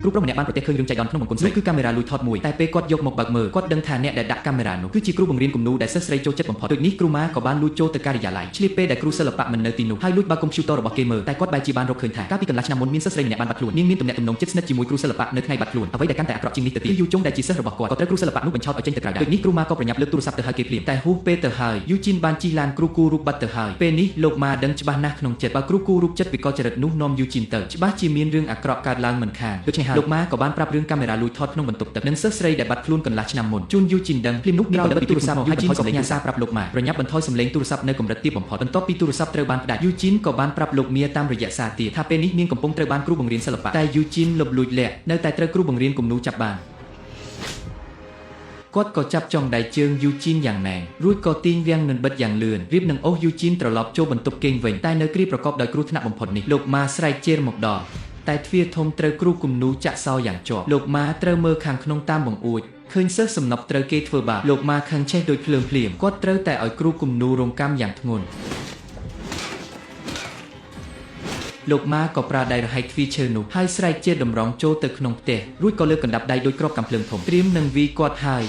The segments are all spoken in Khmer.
គ្រូប្រុសម្នាក់បានប្រទះឃើញរឿងចៃដន្យក្នុងបង្គន់ស្រីគឺកាមេរ៉ាលួចថតមួយតែពេលគាត់យកមកបើកមើលគាត់ដឹងថាអ្នកដែលដាក់កាមេរ៉ានោះគឺជាគ្រូបង្រៀនគំនូរដែលសិស្សស្រីចូលចិត្តបំផុតដូចនេះគ្រូម៉ាក៏បានលួចចូលទៅការិយាល័យឆ្លៀតពេលដែលគ្រូសិល្បៈមិននៅទីនោះហើយលួចបើកកុំព្យូទ័ររបស់គេមើលតែគាត់បែរជាបានរកឃើញថាកាលពីកន្លះឆ្នាំមុនមានសិស្សស្រីម្នាក់បានបាត់ខ្លួននាងមានទំនាក់ទំនងជិតស្និទ្ធជាមួយគ្រូសិល្បៈនៅថ្ងៃបាត់ខ្លួនអ្វីដែលកាន់តែអាក្រក់ជាងនេះទៅទៀតគឺយូចុងដែលជាសិស្សរបស់គាត់ក៏ត្រូវគ្រូសិល្បៈនោះបញ្ឆោតឲ្យចេញទៅក្រៅដែរដូចនេះគ្រូម៉ាក៏ប្រញាប់លើកទូរស័ព្ទទៅហៅគេភ្លាមតែហួសពេលទៅហើយយូជីនបានជិះឡានគ្រូគូរូបបាត់ទៅហើយពេលនេះលោកម៉ាដឹងច្បាស់ណាស់ក្នុងចិត្តបើគ្រូគូរូបចិត្តវិកលចរិតនោះនាំយូជីនទៅច្បាស់ជាមានរឿងអាក្រក់កើតឡើងមិនខានដូច្នេះហើយលោកម៉ាក៏បានប្រាប់រឿងកាមេរ៉ាលួចថតក្នុងបន្ទប់ទឹកនិងសិស្សស្រីដែលបាត់ខ្លួនកន្លះឆ្នាំមុនជូនយូជីនដឹងភ្លាមនោះក្រោយពីទូរស័ព្ទយូជីនក៏ផ្ញើសារប្រាប់លោកម៉ាប្រញាប់បន្ថយសំឡេងទូរស័ព្ទនៅកម្រិតទាបបំផុតបន្ទាប់ពីទូរស័ព្ទត្រូវបានផ្ដាច់យូជីនក៏បានប្រាប់លោកមៀតាមរយៈសារទៀតថាពេលនេះនាងកំពុងត្រូវបានគ្រូបង្រៀនសិល្បៈតែយូជីនលុបលួចលាក់នៅតែត្រូវគ្រូបង្រៀនគំនូរចាប់បានគាត់ក៏ចាប់ចុងដៃជើងយូជីនយ៉ាងណែនរួចក៏ទាញវាំងនឹងបិទយ៉ាងលឿនរៀបនឹងអូសយូជីនត្រឡប់ចូលបន្ទប់គេងវិញតែនៅគ្រាប្រកបដោយគ្រោះថ្នាក់បំផុតនេះលោកម៉ាស្រែកជេរមកដល់តែទ្វារធំត្រូវគ្រូគំនូរចាក់សោយ៉ាងជាប់លោកម៉ាត្រូវមើលខាងក្នុងតាមបង្អួចឃើញសិស្សសំណប់ត្រូវគេធ្វើបាបលោកម៉ាខឹងឆេះដូចភ្លើងភ្លាមគាត់ត្រូវតែឲ្យគ្រូគំនូររងកម្មយ៉ាងធ្ងន់លោកម៉ាក៏ប្រើដៃរហែកទ្វារឈើនោះហើយស្រែកជេរតម្រង់ចូលទៅក្នុងផ្ទះរួចក៏លើកកណ្ដាប់ដៃដូចគ្រាប់កាំភ្លើងធំត្រៀមនឹងវាយគាត់ហើ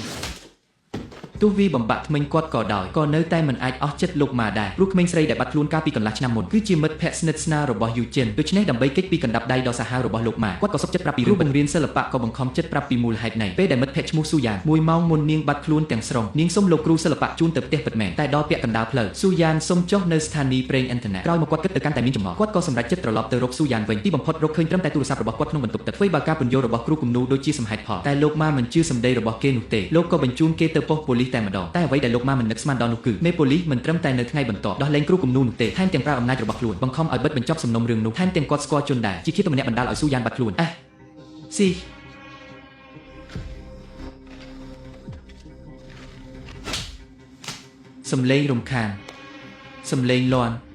យទោះវាបំបាក់ធ្មេញគាត់ក៏ដោយក៏នៅតែមិនអាចអស់ចិត្តលោកម៉ាដែរព្រោះក្មេងស្រីដែលបាត់ខ្លួនកាលពីកន្លះឆ្នាំមុនគឺជាមិត្តភក្តិស្និទ្ធស្នាលរបស់យូជីនដូច្នេះដើម្បីគេចពីកណ្ដាប់ដៃដ៏សាហាវរបស់លោកម៉ាគាត់ក៏សុខចិត្តប្រាប់ពីរឿងបង្រៀនសិល្បៈក៏បង្ខំចិត្តប្រាប់ពីមូលហេតុនៃពេលដែលមិត្តភក្តិឈ្មោះស៊ូយ៉ាន1ម៉ោងមុននាងបាត់ខ្លួនទាំងស្រុងនាងសុំលោកគ្រូសិល្បៈជូនទៅផ្ទះពិតមែនតែដល់ពាក់កណ្ដាលផ្លូវស៊ូយ៉ានសុំចុះនៅស្ថានីយ៍ប្រេងឥន្ធនៈក្រោយមកគាត់គិតទៅកាន់តែមានចម្ងល់គាត់ក៏សម្រេចចិត្តត្រឡប់ទៅរកស៊ូយ៉ានវិញទីបំផុតរកឃើញត្រឹមតែទូរស័ព្ទរបស់គាត់ក្នុងបន្ទប់ទឹកធ្វើបើការពន្យល់របស់គ្រូគំនូរដូចជាសំហេតុផលតែលោកម៉ាមិនជឿសម្ដីរបស់គេនោះទេលោកក៏បញ្ជូនគេទៅប៉ុស្តិ៍ប៉ូលីសតែម្ដងតែអ្វីដែលលោកម៉ាមិននឹកស្មានដល់នោះគឺមេប៉ូលីសមិនត្រឹមតែនៅថ្ងៃបន្ទាប់ដោះលែងគ្រូគំនូរនោះទេថែមទាំងប្រើអំណាចរបស់ខ្លួនបង្ខំឲ្យបិទបញ្ចប់សំណុំរឿងនោះថែមទាំងគាត់ស្គាល់ជនដែរជាគៀបម្នាក់បណ្ដាលឲ្យស៊ូយ៉ានបាត់ខ្លួនស៊ីសំឡេងរំខានសំឡេងលាន់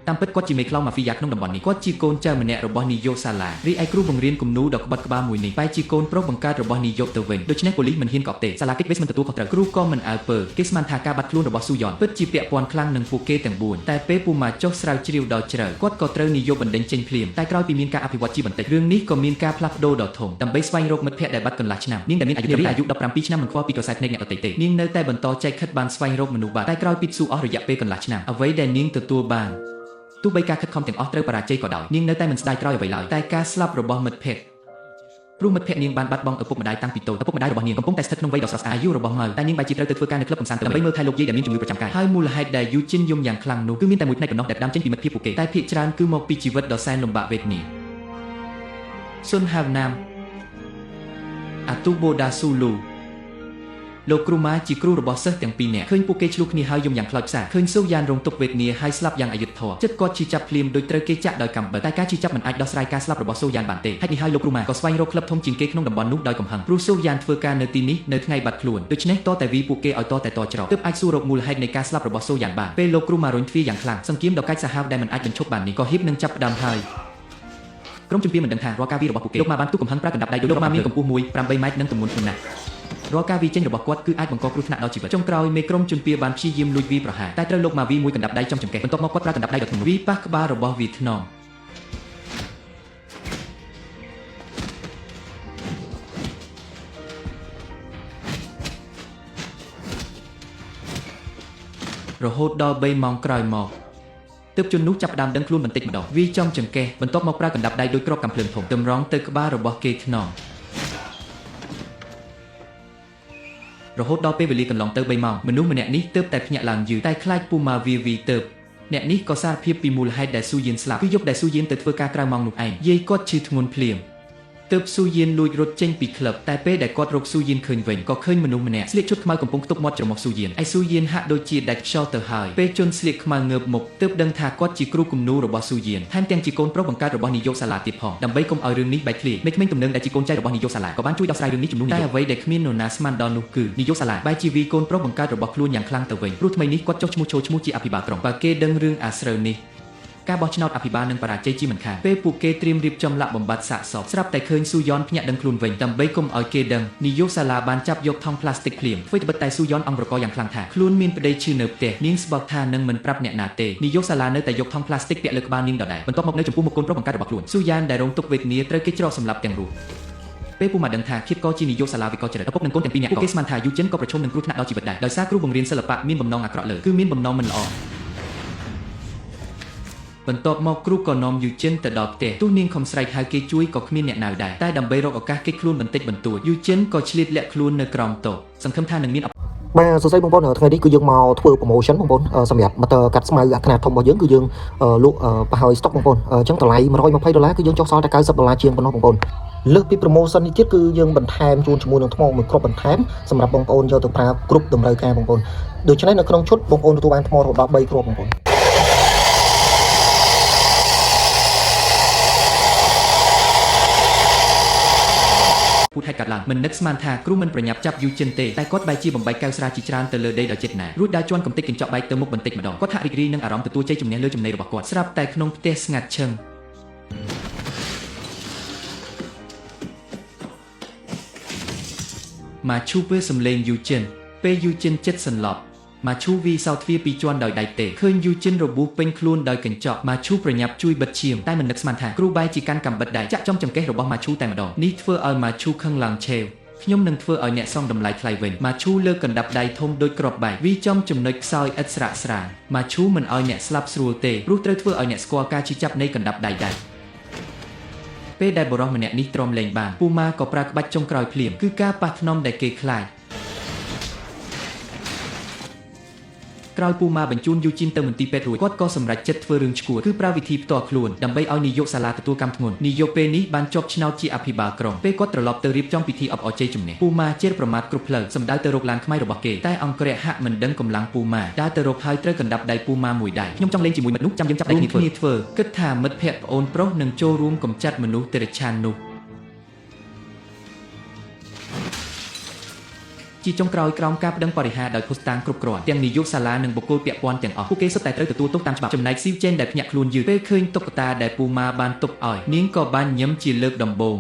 តាមពិតគាត់ជាមេខ្លោងម៉ាហ្វីយ៉ាក្នុងតំបន់នេះគាត់ជាកូនចៅម្នាក់របស់នាយកសាលារីឯគ្រូបង្រៀនគំនូរដ៏ក្បត់ក្បាលមួយនេះបែរជាកូនប្រុសបង្កើតរបស់នាយកទៅវិញដូច្នេះប៉ូលីសមិនហ៊ានកប់ទេសាលាកិច្ចវេសមិនទទួលខុសត្រូវគ្រូក៏មិនអើពើគេស្មានថាការបាត់ខ្លួនរបស់ស៊ូយ៉នពិតជាពាក់ព័ន្ធខ្លាំងនឹងពួកគេទាំង4តែពេលពូម៉ាចុះស្រាវជ្រាវដល់ជ្រៅគាត់ក៏ត្រូវនាយកបណ្ដេញចេញភ្លាមតែក្រោយពីមានការអភិវឌ្ឍជាបន្តិចរឿងនេះក៏មានការផ្លាស់ប្ដូរដ៏ធំដើម្បីស្វែងរកមិត្តភក្តិដែលបាត់កន្លះឆ្នាំនាងដែលមានអាយុ17ឆ្នាំមិនខ្វល់ពីក្រសែភ្នែកអ្នកដទៃទេនាងនៅតែបន្តចែកខិតបានស្វែងរកមនុស្សបាត់តែក្រោយពីស៊ូអស់រយៈពេលកន្លះឆ្នាំអ្វីដែលនាងទទួលបានទោះបីការខិតខំទាំងអស់ត្រូវបរាជ័យក៏ដោយនាងនៅតែមិនស្ដាយក្រោយអ្វីឡើយតែការស្លាប់របស់មិត្តភក្តិព្រោះមិត្តភក្តិនាងបានបាត់បង់ឪពុកម្ដាយតាំងពីតូចឪពុកម្ដាយរបស់នាងកំពុងតែស្ថិតក្នុងវ័យដ៏ស្រស់ស្អាតអាយុរបស់ម៉ៅតែនាងបែរជាត្រូវទៅធ្វើការនៅក្លឹបកម្សាន្តដើម្បីមើលថែលោកយាយដែលមានជំងឺប្រចាំកាយហើយមូលហេតុដែលយូជីនយំយ៉ាងខ្លាំងនោះគឺមានតែមួយផ្នែកប៉ុណ្ណោះដែលផ្ដើមចេញពីមិត្តភាពពួកគេតែភាគច្រើនគឺមកពីជីវិតដ៏សែនលំបាកវេទនាស៊ុនហាវណាមអាទូបូដាស៊ូលូលោកគ្រូម៉ាជាគ្រូរបស់សិស្សទាំងពីរនាក់ឃើញពួកគេឆ្លោះគ្នាហើយយំយ៉ាងខ្លោចផ្សាឃើញស៊ូយ៉ានរងទុក្ខវេទនាហើយស្លាប់យ៉ាងអយុត្តិធម៌ចិត្តគាត់ជឿចាប់ភ្លាមដោយត្រូវគេចាក់ដោយកាំបិតតែការជឿចាប់មិនអាចដោះស្រាយការស្លាប់របស់ស៊ូយ៉ានបានទេហេតុនេះហើយលោកគ្រូម៉ាក៏ស្វែងរកក្លឹបធំជាងគេក្នុងតំបន់នោះដោយកំហឹងព្រោះស៊ូយ៉ានធ្វើការនៅទីនេះនៅថ្ងៃបាត់ខ្លួនដូច្នេះតតែវីពួកគេឲ្យតតែតច្រកទើបអាចសួររកមូលហេតុនៃការស្លាប់របស់ស៊ូយ៉ានបានពេលលោកគ្រូម៉ារុញទ្វារយ៉ាងខ្លាំងសង្គ្រាមដ៏កាចសាហាវដែលមិនអាចបញ្ឈប់បាននេះក៏ហ៊ាននឹងចាប់ផ្ដើមហើយក្រុមជំនាញមិនដឹងថារាល់ការវារបស់ពួកគេលោកម៉ាបានទូកំហឹងប្រើកណ្ដាប់ដៃដោយលោកម៉ាមានកម្ពស់1.8ម៉ែត្រនិងទម្ងន់ធ្ងន់ណាស់រាល់ការវាចេញរបស់គាត់គឺអាចបង្កគ្រោះថ្នាក់ដល់ជីវិតចុងក្រោយមេក្រុមជនពាបានព្យាយាមលួចវាប្រហារតែត្រូវលោកម៉ាវីមួយកណ្ដាប់ដៃចំចង្កេះបន្ទាប់មកគាត់ប្រើកណ្ដាប់ដៃដ៏ធ្ងន់វាប៉ះក្បាលរបស់វាថ្នមរហូតដល់3ម៉ោងក្រោយមកទើបជននោះចាប់ផ្ដើមដឹងខ្លួនបន្តិចម្ដងវាចំចង្កេះបន្ទាប់មកប្រើកណ្ដាប់ដៃដោយគ្រាប់កាំភ្លើងធំតម្រង់ទៅក្បាលរបស់គេថ្នមរហូតដល់ពេលវេលាកន្លងទៅ3ម៉ោងមនុស្សម្នាក់នេះទើបតែភ្ញាក់ឡើងយឺតែខ្លាចពូម៉ាវីទើបអ្នកនេះក៏សារភាពពីមូលហេតុដែលស៊ូយៀនស្លាប់គឺយប់ដែលស៊ូយៀនទៅធ្វើការក្រៅម៉ោងនោះឯងយាយគាត់ឈឺធ្ងន់ភ្លាមទើបស៊ូយៀនលួចរត់ចេញពីក្លឹបតែពេលដែលគាត់រកស៊ូយៀនឃើញវិញក៏ឃើញមនុស្សម្នាក់ស្លៀកឈុតខ្មៅកំពុងខ្ទប់មាត់ច្រមុះស៊ូយៀនឯស៊ូយៀនហាក់ដូចជាដាច់ខ្យល់ទៅហើយពេលជនស្លៀកខ្មៅងើបមុខទើបដឹងថាគាត់ជាគ្រូគំនូររបស់ស៊ូយៀនថែមទាំងជាកូនប្រុសបង្កើតរបស់នាយកសាលាទៀតផងដើម្បីកុំឲ្យរឿងនេះបែកធ្លាយមេក្មេងទំនើងដែលជាកូនចៅរបស់នាយកសាលាក៏បានជួយដោះស្រាយរឿងនេះជំនួសតែអ្វីដែលគ្មាននរណាស្មានដល់នោះគឺនាយកសាលាបែរជាវីកូនប្រុសបង្កើតរបស់ខ្លួនយ៉ាងខ្លាំងទៅវិញព្រោះថ្មីនេះគាត់ចុះឈ្មោះចូលឈ្មោះជាអភិបាលក្រុងបើគេដឹងរឿងអាស្រូវនេះការបោះឆ្នោតអភិបាលនឹងបរាជ័យជាមិនខានពេលពួកគេត្រៀមរៀបចំលាក់បំបត្តិសាកសពស្រាប់តែឃើញស៊ូយ៉នភ្ញាក់ដឹងខ្លួនវិញដើម្បីកុំឲ្យគេដឹងនាយកសាលាបានចាប់យកថង់ផ្លាស្ទិកភ្លាមធ្វើត្បិតតែស៊ូយ៉នអង្គប្រកយ៉ាងខ្លាំងថាខ្លួនមានប្តីឈឺនៅផ្ទះនាងស្បោកថានឹងមិនប្រាប់អ្នកណាទេនាយកសាលានៅតែយកថង់ផ្លាស្ទិកពាក់លើក្បាលនាងដដែលបន្ទាប់មកនៅចំពោះមុខកូនប្រុសបង្កើតរបស់ខ្លួនស៊ូយ៉ានដែលរងទុក្ខវេទនាត្រូវគេច្រកសម្លាប់ទាំងរស់ ពេលពូម៉ាដឹងថាគៀបក៏ជានាយកសាលាវិកលចរិតឪពុកនិងកូនទាំងពីរនាក់ពួកគេស្មានថាយូចិនក៏ប្រឈមនឹងគ្រោះថ្នាក់ដល់ជីវិតដែរដោយសារគ្រូបង្រៀនសិល្បៈមានបំណងអាក្រក់លើគឺមានបំណងមិនល្អបន្ទាប់មកគ្រូក៏នាំយូចិនទៅដល់ផ្ទះទោះនាងខំស្រែកហៅគេជួយក៏គ្មានអ្នកណាដែរតែដើម្បីរកឱកាសគេចខ្លួនបន្តិចបន្តួចយូចិនក៏ឆ្លៀតលាក់ខ្លួននៅក្រោមតុសង្ឃឹមថានឹងមានបាទសួស្តីបងប្អូនថ្ងៃនេះគឺយើងមកធ្វើ promotion បងប្អូនសម្រាប់ motor កាត់ស្មៅអាខ្នាតធំរបស់យើងគឺយើងលក់ប្រហើយ stock បងប្អូនអញ្ចឹងតម្លៃ$120គឺយើងចុះសល់តែ$90ជាងប៉ុណ្ណោះបងប្អូនលើសពី promotion នេះទៀតគឺយើងបន្ថែមជូនជាមួយនឹងថ្មមួយគ្រាប់បន្ថែមសម្រាប់បងប្អូនយកទៅប្រើគ្រប់តម្រូវការបងប្អូនដូច្នេះនៅក្នុងឈុតបងប្អូនទទួលបានថ្មរហូតដល់3គ្រាប់បងប្អូនพูดให้กัดหลังมันนึกสมานทาครูมันประยับจับยูเจนเตแต่ก็ใบจีบใบแก้วสราจิจรานเตลเลได้ดอยเจ็ดหนารูดได้จวนกำติกินเจาะใบเติมมุกบันติกมาดองก็ถ้าริกรีนั่งอารมณ์ตัวใจจุ่มเนี้ยเลือจุ่มในระบบกอดสลับแต่ขนมเตสงัดเชิงมาชูเพื่อสำเลงยูเจนเปยูเจนเจ็ดสันหลอบมาชูวีเซาทวีปีจวนดอยไดเตเคยยูจินระบุเป็นคลูนดอยกันเจาะมาชูประยับจุยบัดเชียมใต้มันนึกสมานทางครูใบจีการกำบัดได้จะจ้องจำแก้ระบบมาชูแต่มาดองนี่เฟอร์เอามาชูข้างหลังเชลขยมนึงเฟอร์เอาเนี่ยซ่องดำลายไคลเวนมาชูเลิกกันดับใดทมโดยกรอบใบวิจอมจุ่มในซอยอัศระสรางมาชูมันเอาเนี่ยสลับสรูเตรูเตอร์เฟอร์เอาเนี่ยสกอร์การชิจับในกันดับใดเป้ได้บรองมันเนี่ยนิตรมเลงบางปูมาก็ปรากบัดจงกรอยเพลียมคือการปัดนอมได้เกยคลายกรอยปูมาบรรจุนยูจินเติมมันตีเป็ดรวยก็สำหรับเจ็ดเฟอร์รึงชกูคือปราวิธีต่อคลวนดำใบเอานิยกสาราตัวกำทงนนิยกเปนี้บานจบชนาวจีอภิบาลกรองเป้ก็ตลอดเตอริบจ้องพิธีอบอเจจุ่มเนี่ยปูมาเจ็ดประมาทกรุบเพลิงสำได้เตอรกลานขมายระบเกแต่อังเกรหักมันดังกำลังปูมาได้เตอรกพายเตอกันดับใดปูมาหมวยใดย่อมจ้องเล่นจีมวยมนุษย์จำยังจับได้นิเฟอร์ก็ถามมัดเพะโอนโปรหนึ่งโจร่วมกำจัดมนุษย์เตรชานุจีจงกรอยกรองกาบดังปริหารโดยโพสต์ตางกรุบกรอนเตียงนิยุสาราหนึ่งบุกโกลเปียกปอนเตียงออกผู้เกสแต่เตยตัวตุกตามฉบับจำนายซิวเจนได้พยักคลูนยืดเป้เคยตกตาได้ปูมาบานตกอ่อยนิ้งก็บานย้ำจีเลิกดำโบง